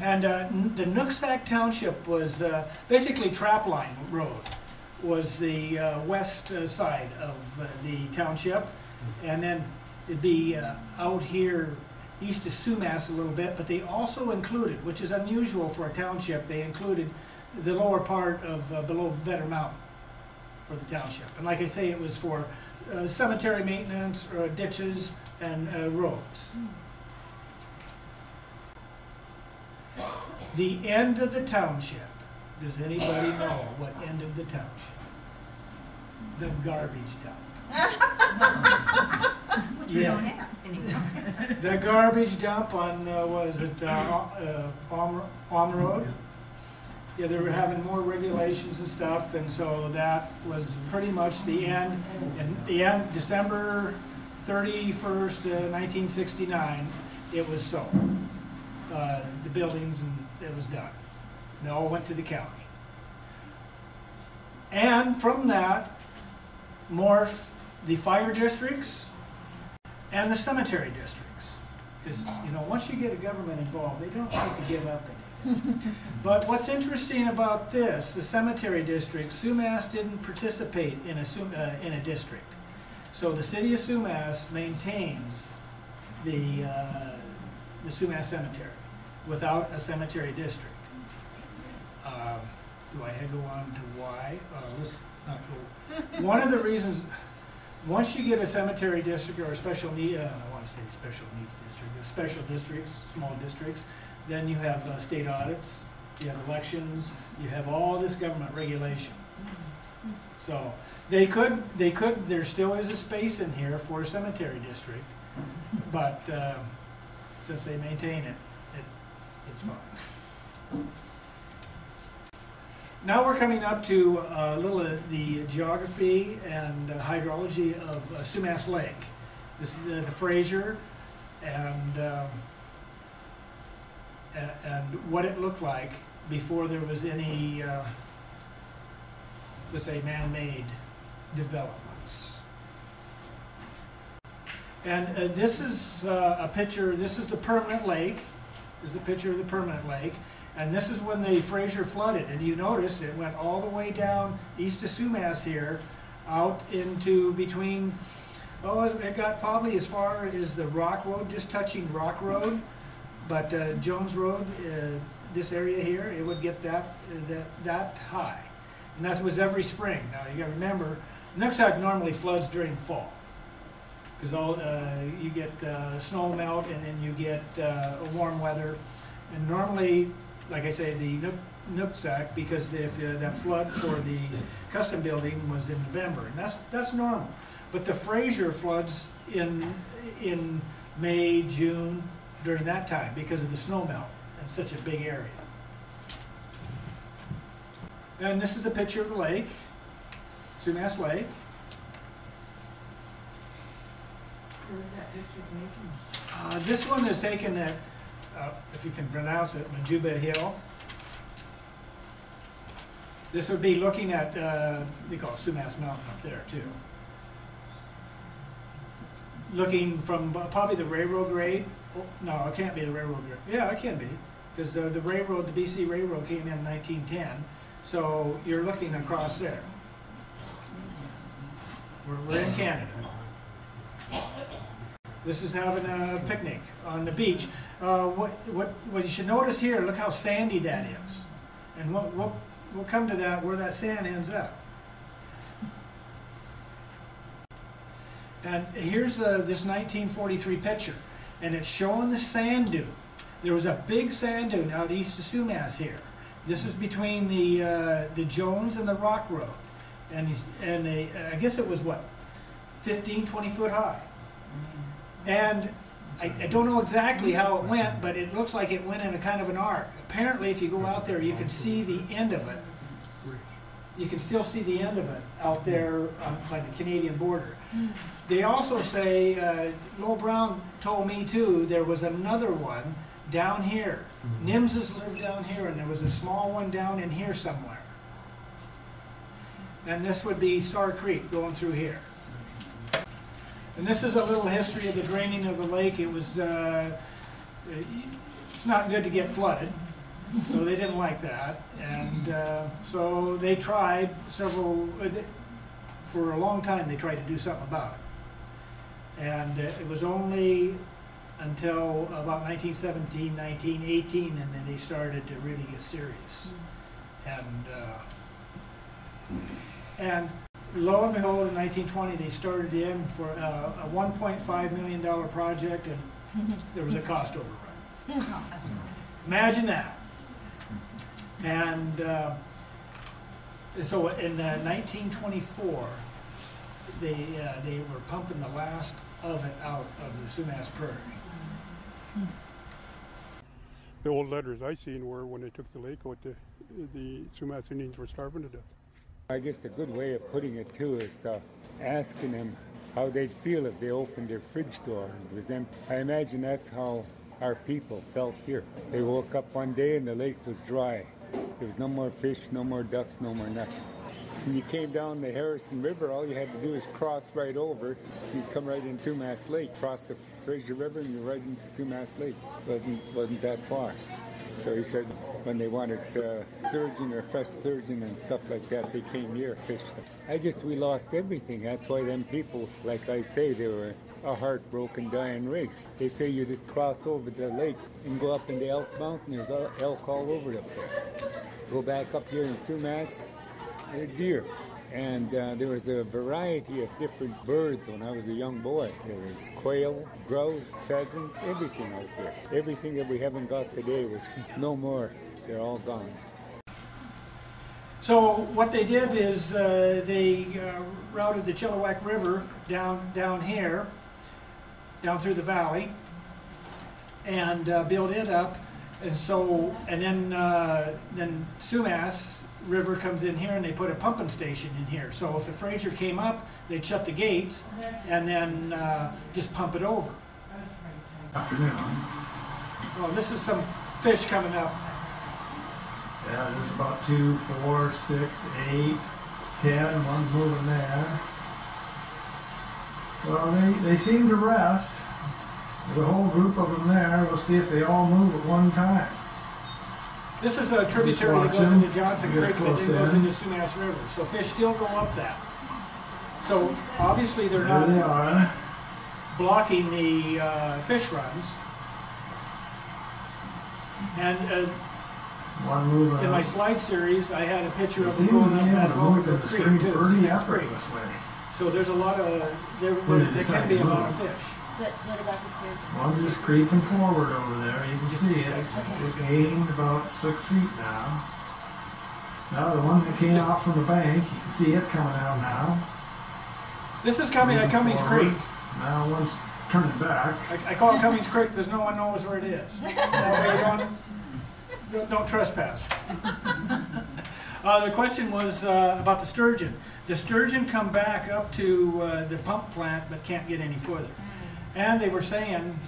And the Nooksack Township was basically Trapline Road was the west side of the township, and then it'd be out here east of Sumas a little bit, but they also included, which is unusual for a township, they included the lower part of below Vetter Mountain for the township. And like I say, it was for cemetery maintenance, ditches, and roads. The end of the township. Does anybody know what end of the township? The garbage dump. Yes. The garbage dump on, was it Road? Yeah, they were having more regulations and stuff, and so that was pretty much the end. And the end, December 31st, 1969, it was sold. The buildings, and it was done. They all went to the county. And from that morphed the fire districts and the cemetery districts. Because, you know, once you get a government involved, they don't like to give up anything. But what's interesting about this, the cemetery district, Sumas didn't participate in a district. So the city of Sumas maintains the Sumas Cemetery without a cemetery district. Do I go on to why? Let's not go. One of the reasons, once you get a cemetery district or a special need, I want to say special needs district, special districts, small districts, then you have state audits, you have elections, you have all this government regulation. So there still is a space in here for a cemetery district, but since they maintain it, it's fine. Now we're coming up to a little of the geography and hydrology of Sumas Lake. This is the Fraser, and what it looked like before there was any, let's say, man-made developments. And this is a picture. This is the permanent lake. This is a picture of the permanent lake. And this is when the Fraser flooded. And you notice it went all the way down east of Sumas here, out into between, oh, it got probably as far as the Rock Road, just touching Rock Road. But Jones Road, this area here, it would get that high. And that was every spring. Now you gotta remember, Nooksack normally floods during fall. Because you get snow melt, and then you get warm weather. And normally, like I say, the Nooksack, because if that flood for the custom building was in November, and that's normal. But the Fraser floods in May, June, during that time because of the snow melt and such a big area. And this is a picture of the lake, Sumas Lake. This one is taken at, if you can pronounce it, Majuba Hill. This would be looking at, they call it Sumas Mountain up there too. Looking from probably the railroad grade. Oh, no, it can't be the railroad grade. Yeah, it can be, because the railroad, the BC Railroad came in 1910. So you're looking across there. We're in Canada. This is having a picnic on the beach. What you should notice here, look how sandy that is. And we'll come to that, where that sand ends up. And here's this 1943 picture, and it's showing the sand dune. There was a big sand dune out east of Sumas here. This is between the Jones and the Rock Road, and I guess it was what, 15, 20 foot high. And I don't know exactly how it went, but it looks like it went in a kind of an arc. Apparently, if you go out there, you can see the end of it. You can still see the end of it out there by the Canadian border. They also say, Lowell Brown told me too, there was another one down here. Nimses lived down here, and there was a small one down in here somewhere. and this would be Sar Creek going through here. And this is a little history of the draining of the lake. It was, it's not good to get flooded, so they didn't like that. And so they tried for a long time they tried to do something about it. And it was only until about 1917, 1918, and then they started to really get serious. And lo and behold, in 1920, they started in for a $1.5 million project, and there was a cost overrun. Imagine that. And so in 1924, they were pumping the last of it out of the Sumas Prairie. The old letters I seen were when they took the lake out, the Sumas Indians were starving to death. I guess a good way of putting it too is asking them how they'd feel if they opened their fridge door and it was empty. I imagine that's how our people felt here. They woke up one day and the lake was dry. There was no more fish, no more ducks, no more nothing. When you came down the Harrison River, all you had to do is cross right over. You'd come right into Sumas Lake, cross the Fraser River, and you're right into Sumas Lake. Wasn't that far. So he said when they wanted sturgeon or fresh sturgeon and stuff like that, they came here, fished them. I guess we lost everything. That's why them people, like I say, they were a heartbroken, dying race. They say you just cross over the lake and go up into Elk Mountain. There's elk all over it up there. Go back up here in Sumas, they're deer. And there was a variety of different birds when I was a young boy. There was quail, grouse, pheasant, everything out there. Everything that we haven't got today was no more. They're all gone. So what they did is they routed the Chilliwack River down here, down through the valley, and built it up. And so, and then Sumas River comes in here and they put a pumping station in here. So if the Fraser came up, they'd shut the gates and then just pump it over. Afternoon. Oh, this is some fish coming up. Yeah, there's about 2, 4, 6, 8, 10. One's moving there. Well, they seem to rest. There's a whole group of them there. We'll see if they all move at one time. This is a tributary that goes into Johnson Creek and then goes into Sumas River. So fish still go up that. So obviously they're not blocking the fish runs. And one moving in my up. slide series, I had a picture of Seems them going to be up able that to move over the creek stream too. pretty Sumas Creek. effortlessly. So there's a lot of, there can be a lot of fish. But what about the sturgeon? One's just creeping forward over there. You can see it. It's gained about 6 feet now. Now the one that came out from the bank, you can see it coming out now. This is coming at Cummings Creek. Now one's turning back. I call it Cummings Creek because no one knows where it is. That way don't trespass. The question was about the sturgeon. The sturgeon come back up to the pump plant but can't get any further. And they were saying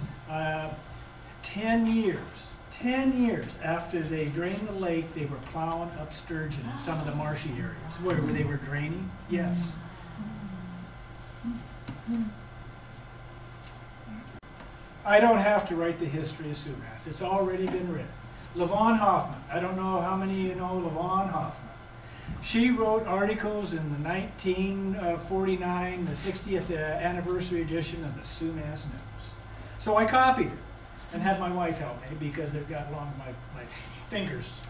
10 years after they drained the lake, they were plowing up sturgeon in some of the marshy areas. Where they were draining? Yes. I don't have to write the history of Sumas. It's already been written. Levon Hoffman. I don't know how many of you know Levon Hoffman. She wrote articles in the 1949, the 60th anniversary edition of the Sumas News. So I copied it and had my wife help me because it got long, my fingers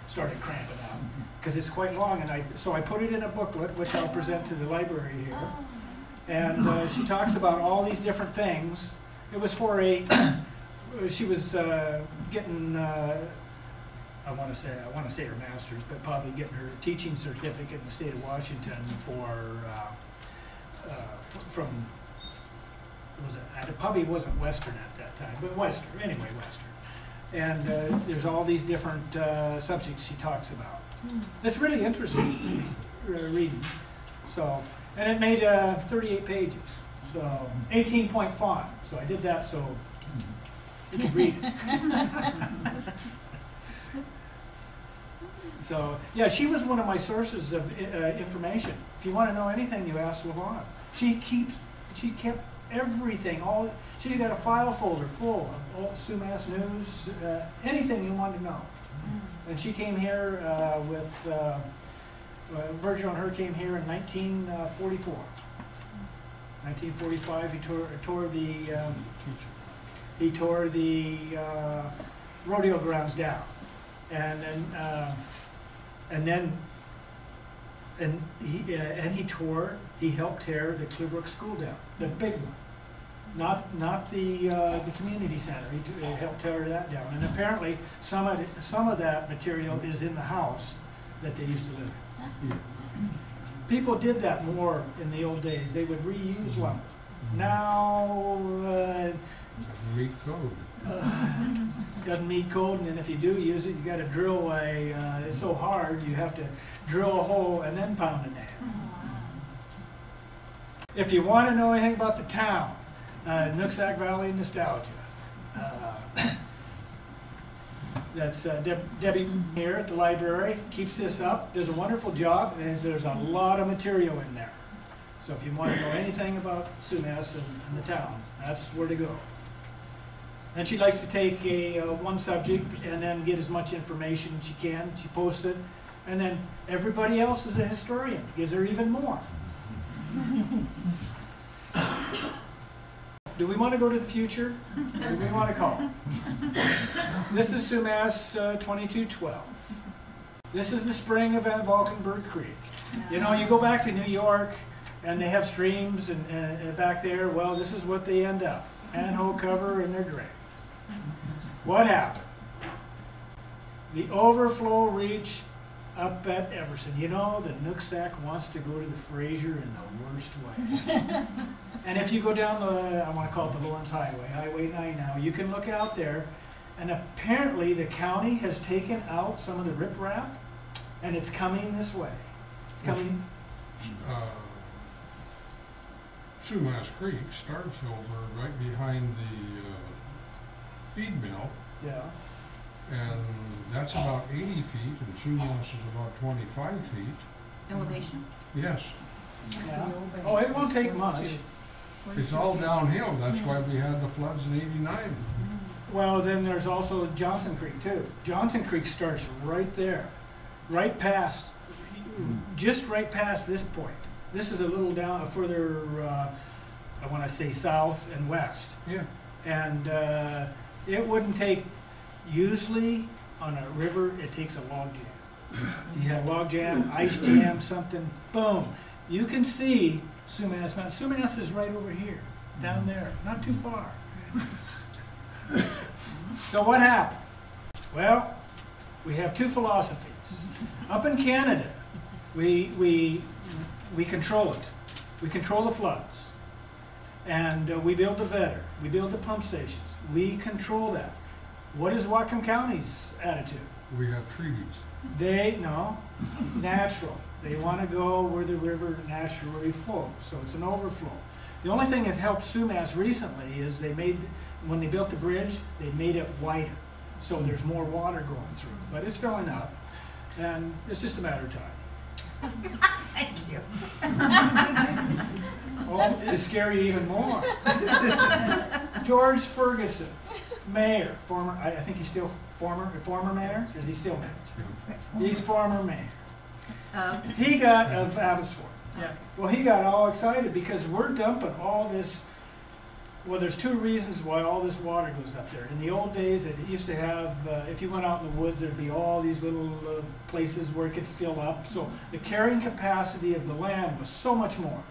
started cramping out because it's quite long. And so I put it in a booklet, which I'll present to the library here. And she talks about all these different things. It was for a, she was getting, I want to say her master's, but probably getting her teaching certificate in the state of Washington from, it probably wasn't Western at that time, but Western, anyway, Western. And there's all these different subjects she talks about. It's really interesting reading. So, and it made 38 pages, so 18-point font. So I did that so you could read it. So, yeah, she was one of my sources of information. If you want to know anything, you ask Lavon. She kept everything. She's got a file folder full of all Sumas news, anything you want to know. And she came here with Virgil and her came here in 1944. 1945, he tore the rodeo grounds down, and he helped tear the Clearbrook School down, the big one, not the community center. He helped tear that down, and apparently some of that material is in the house that they used to live in. People did that more in the old days. They would reuse lumber. Now, Doesn't meet code. Doesn't meet code, and then if you do use it, you got to drill it's so hard, you have to drill a hole and then pound a nail. If you want to know anything about the town, Nooksack Valley Nostalgia. That's Debbie here at the library, keeps this up, does a wonderful job, and there's a lot of material in there. So if you want to know anything about Sumas and the town, that's where to go. And she likes to take one subject and then get as much information as she can. She posts it, and then everybody else is a historian, gives her even more. Do we want to go to the future, or do we want to call? This is Sumas 2212. This is the spring of Van Valkenburg Creek. You know, you go back to New York, and they have streams and back there. Well, this is what they end up. Manhole cover in their grave. What happened? The overflow reach up at Everson. You know, the Nooksack wants to go to the Fraser in the worst way. And if you go down I want to call it the Lawrence Highway, Highway 9 now, you can look out there, and apparently the county has taken out some of the riprap, and it's coming this way. It's coming. Sumas Creek starts over right behind the feed mill. Yeah. And that's about 80 feet, and Sumas is about 25 feet. Elevation? Yes. Yeah. Oh, it won't take much. It's all downhill. That's why we had the floods in '89. Well, then there's also Johnson Creek too. Johnson Creek starts right there, right past, just right past this point. This is a little down further, I want to say south and west. Yeah. And it wouldn't take, usually on a river, it takes a log jam. You have log jam, ice jam, something, boom. You can see Sumas Mountain. Sumas is right over here, down there, not too far. So what happened? Well, we have two philosophies. Up in Canada, we control it. We control the floods. And we build the vetter. We build the pump stations. We control that. What is Whatcom County's attitude? We have treaties. Natural. They want to go where the river naturally flows, so it's an overflow. The only thing that helped Sumas recently is when they built the bridge, they made it wider, so there's more water going through. But it's filling up, and it's just a matter of time. Thank you. Oh, to scare you even more. George Ferguson, mayor, former, I think he's still former mayor? Is he still mayor? He's former mayor. He got of Abbotsford. Yeah. Well, he got all excited because we're dumping all this. Well, there's two reasons why all this water goes up there. In the old days, it used to have, if you went out in the woods, there'd be all these little places where it could fill up. So the carrying capacity of the land was so much more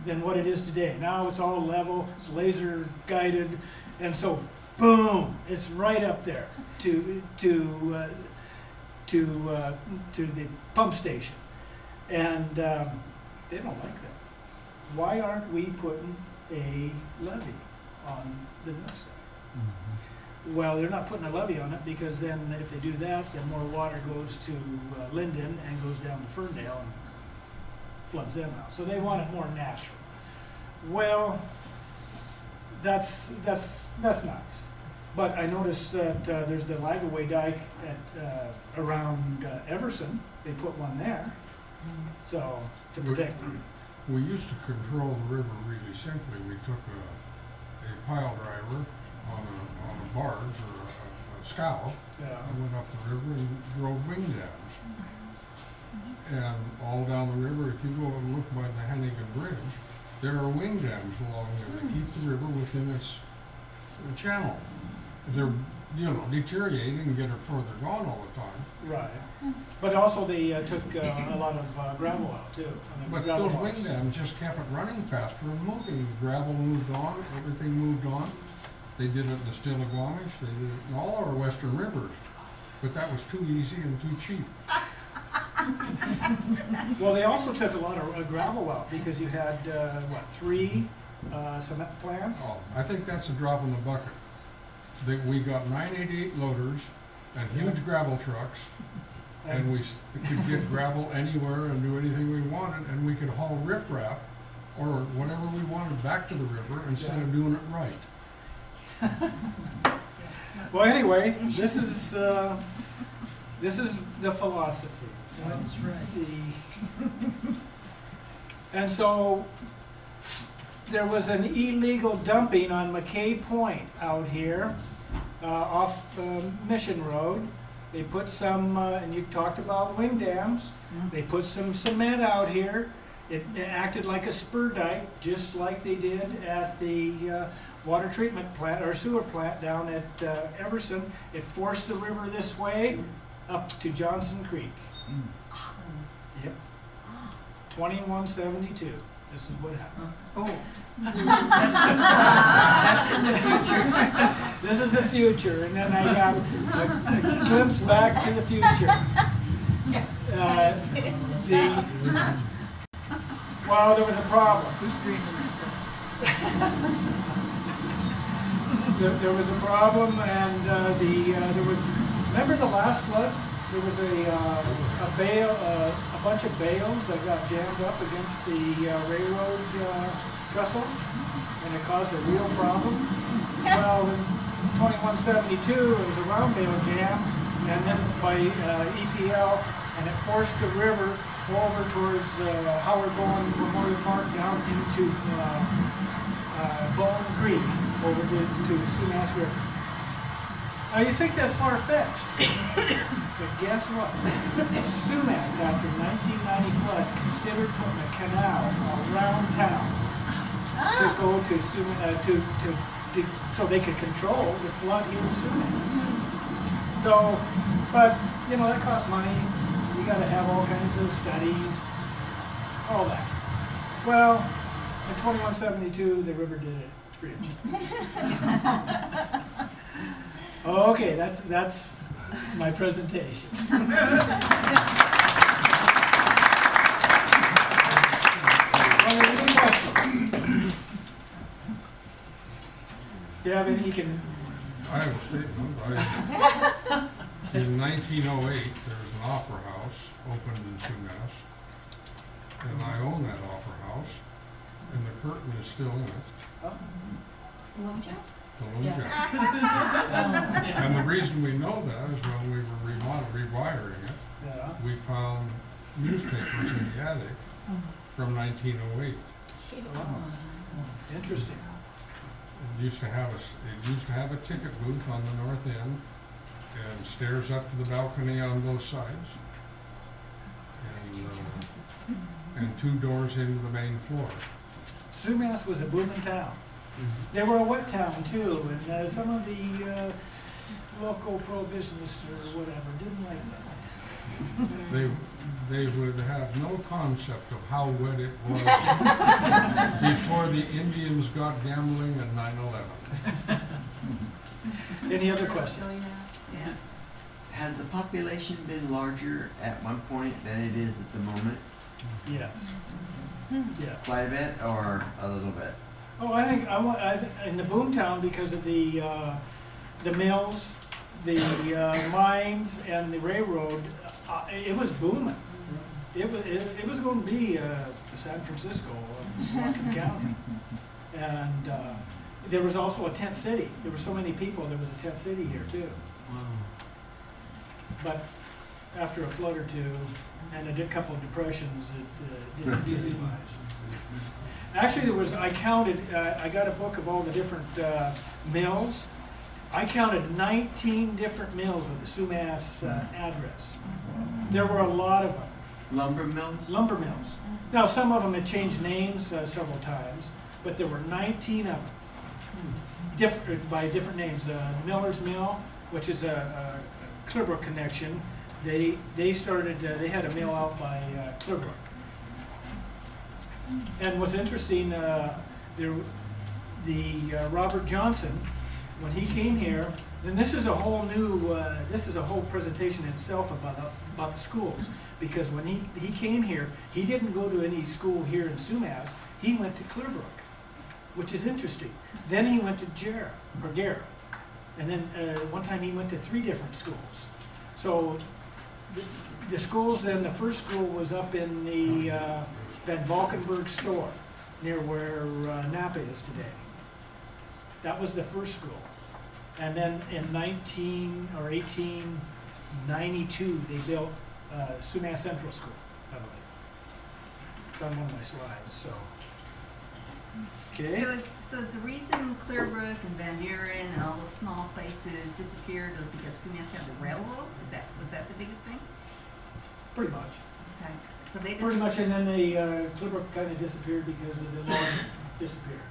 than what it is today. Now it's all level, it's laser guided, and so boom, it's right up there to the pump station, and they don't like that. Why aren't we putting a levy on the Nooksack? Well, they're not putting a levy on it because then if they do that, then more water goes to Linden and goes down to Ferndale and floods them out. So they want it more natural. Well, that's nice. But I noticed that there's the Lagaway dike at around Everson. They put one there, so to protect. We used to control the river really simply. We took a pile driver on a barge or a scow, and went up the river and drove wing dams. And all down the river, if you go and look by the Hannigan Bridge, there are wing dams along there that keep the river within its channel. They're, you know, deteriorating and get it further gone all the time. Right. But also they took a lot of gravel out too. But those wing dams just kept it running faster and moving. The gravel moved on, everything moved on. They did it in the Stillaguamish, they did it in all our western rivers. But that was too easy and too cheap. Well, they also took a lot of gravel out because you had, what, 3 cement plants? Oh, I think that's a drop in the bucket. We got 988 loaders and huge gravel trucks, and we could get gravel anywhere and do anything we wanted, and we could haul riprap or whatever we wanted back to the river instead of doing it right. Well, anyway, this is the philosophy. That's right. And so there was an illegal dumping on McKay Point out here off Mission Road. They put some, and you talked about wing dams, they put some cement out here. It acted like a spur dike, just like they did at the water treatment plant or sewer plant down at Everson. It forced the river this way up to Johnson Creek. Yep. 2172. This is what happened. Oh. That's in the future. This is the future, and then I got a glimpse back to the future. Well, there was a problem. Who's dreaming this? There was a problem, and there was. Remember the last flood? There was a bunch of bales that got jammed up against the railroad trestle, and it caused a real problem. Well, in 2172, it was a round bale jam, and then by EPL, and it forced the river over towards Howard Bowen Memorial Park down into Bone Creek over to Sumas River. Now you think that's far-fetched, but guess what? Sumas, after 1990 flood, considered putting a canal around town to go to Sumas, so they could control the flood here in Sumas. So, but you know that costs money. You got to have all kinds of studies, all that. Well, in 2172, the river did it free of charge. Okay, that's my presentation. Any questions? If you have any, you can. I have a statement. In 1908, there was an opera house opened in Sumas, and I own that opera house, and the curtain is still in it. Loan jacks? The loan jack. And the reason we know that is when we were rewiring it, we found newspapers in the attic from 1908. Interesting. It used to have a ticket booth on the north end and stairs up to the balcony on both sides, and 2 doors into the main floor. Sumas was a booming town. They were a wet town too, and some of the local prohibitionists or whatever didn't like that. They would have no concept of how wet it was before the Indians got gambling in 9/11. Any other questions? Yeah. Has the population been larger at one point than it is at the moment? Yes. Yeah. Quite a bit or a little bit? Oh, I think in the boomtown because of the mills, the mines, and the railroad. It was booming. It was going to be San Francisco, Whatcom County, and there was also a tent city. There were so many people, there was a tent city here too. Wow. But after a flood or two, and a couple of depressions, it didn't utilize. Actually, there was, I counted, I got a book of all the different mills. I counted 19 different mills with the Sumas address. There were a lot of them. Lumber mills? Lumber mills. Now, some of them had changed names several times, but there were 19 of them, by different names. Miller's Mill, which is a Clearbrook connection. They started, they had a mill out by Clearbrook. And what's interesting, Robert Johnson, when he came here, and this is a whole new, this is a whole presentation in itself about the schools, because when he came here, he didn't go to any school here in Sumas. He went to Clearbrook, which is interesting. Then he went to Garrett, and then one time he went to 3 different schools. So the schools, then the first school was up in the Van Valkenburg store, near where Napa is today. That was the first school. And then in 1892, they built Sumas Central School, I believe. It's on one of my slides, so. Okay. So is the reason Clearbrook and Van Buren and all those small places disappeared was because Sumas had the railroad? Was that the biggest thing? Pretty much. Okay. So they Pretty much, and then Clearbrook kind of disappeared because of the logging disappeared.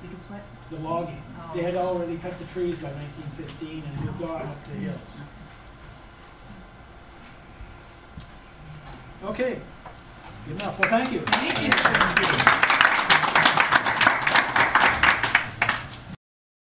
Because what? The logging. Oh. They had already cut the trees by 1915 and moved on up to the hills. Okay. Good enough. Well, thank you. Thank you.